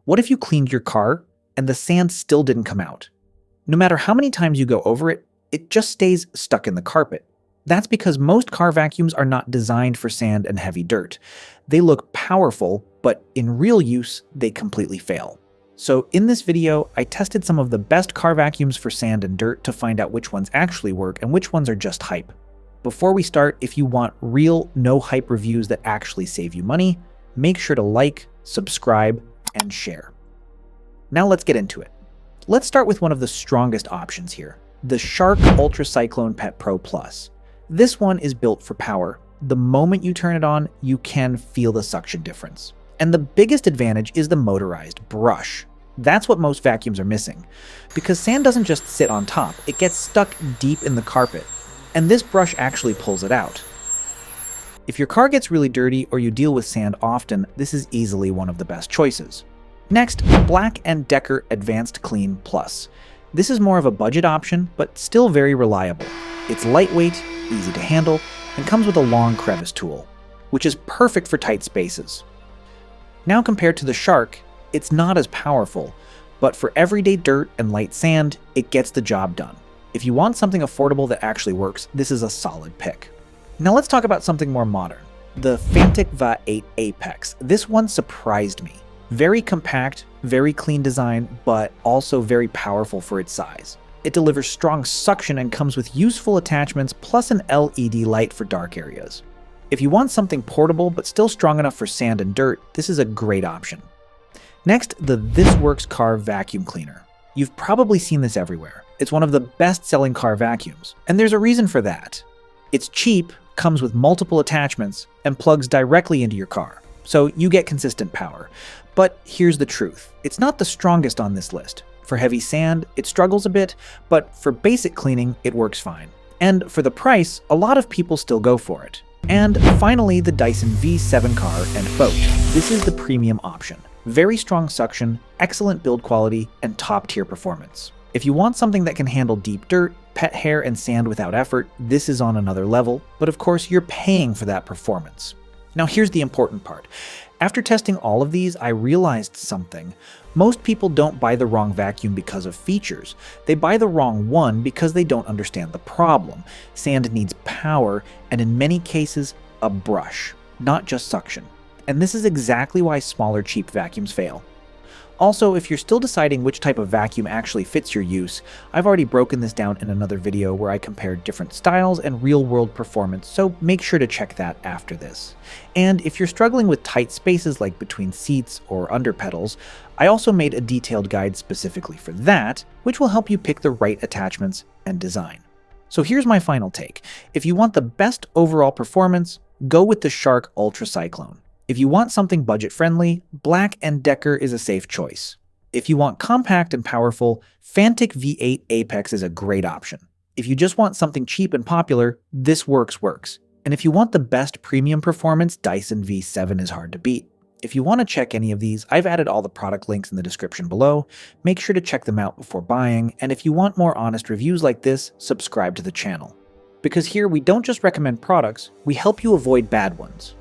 What if you cleaned your car and the sand still didn't come out? No matter how many times you go over it, it just stays stuck in the carpet. That's because most car vacuums are not designed for sand and heavy dirt. They look powerful, but in real use, they completely fail. So in this video, I tested some of the best car vacuums for sand and dirt to find out which ones actually work and which ones are just hype. Before we start, if you want real, no-hype reviews that actually save you money, make sure to like, subscribe, and share. Now let's get into it. Let's start with one of the strongest options here, the Shark Ultra Cyclone Pet Pro Plus. This one is built for power. The moment you turn it on, you can feel the suction difference. And the biggest advantage is the motorized brush. That's what most vacuums are missing. Because sand doesn't just sit on top, it gets stuck deep in the carpet. And this brush actually pulls it out. If your car gets really dirty or you deal with sand often, this is easily one of the best choices. Next, Black & Decker Advanced Clean Plus. This is more of a budget option, but still very reliable. It's lightweight, easy to handle, and comes with a long crevice tool, which is perfect for tight spaces. Now compared to the Shark, it's not as powerful, but for everyday dirt and light sand, it gets the job done. If you want something affordable that actually works, this is a solid pick. Now let's talk about something more modern, the Fantic V8 Apex. This one surprised me. Very compact, very clean design, but also very powerful for its size. It delivers strong suction and comes with useful attachments plus an LED light for dark areas. If you want something portable but still strong enough for sand and dirt, this is a great option. Next, the This Works Car Vacuum Cleaner. You've probably seen this everywhere. It's one of the best-selling car vacuums, and there's a reason for that. It's cheap, comes with multiple attachments, and plugs directly into your car, so you get consistent power. But here's the truth. It's not the strongest on this list. For heavy sand, it struggles a bit, but for basic cleaning, it works fine. And for the price, a lot of people still go for it. And finally, the Dyson V7 Car Boat. This is the premium option. Very strong suction, excellent build quality, and top-tier performance. If you want something that can handle deep dirt, pet hair, and sand without effort, this is on another level, but of course you're paying for that performance. Now here's the important part. After testing all of these, I realized something. Most people don't buy the wrong vacuum because of features. They buy the wrong one because they don't understand the problem. Sand needs power, and in many cases, a brush, not just suction. And this is exactly why smaller, cheap vacuums fail. Also, if you're still deciding which type of vacuum actually fits your use, I've already broken this down in another video where I compared different styles and real-world performance, so make sure to check that after this. And if you're struggling with tight spaces like between seats or under pedals, I also made a detailed guide specifically for that, which will help you pick the right attachments and design. So here's my final take. If you want the best overall performance, go with the Shark Ultra Cyclone. If you want something budget-friendly, Black & Decker is a safe choice. If you want compact and powerful, Fantic V8 Apex is a great option. If you just want something cheap and popular, this works. And if you want the best premium performance, Dyson V7 is hard to beat. If you want to check any of these, I've added all the product links in the description below. Make sure to check them out before buying, and if you want more honest reviews like this, subscribe to the channel. Because here we don't just recommend products, we help you avoid bad ones.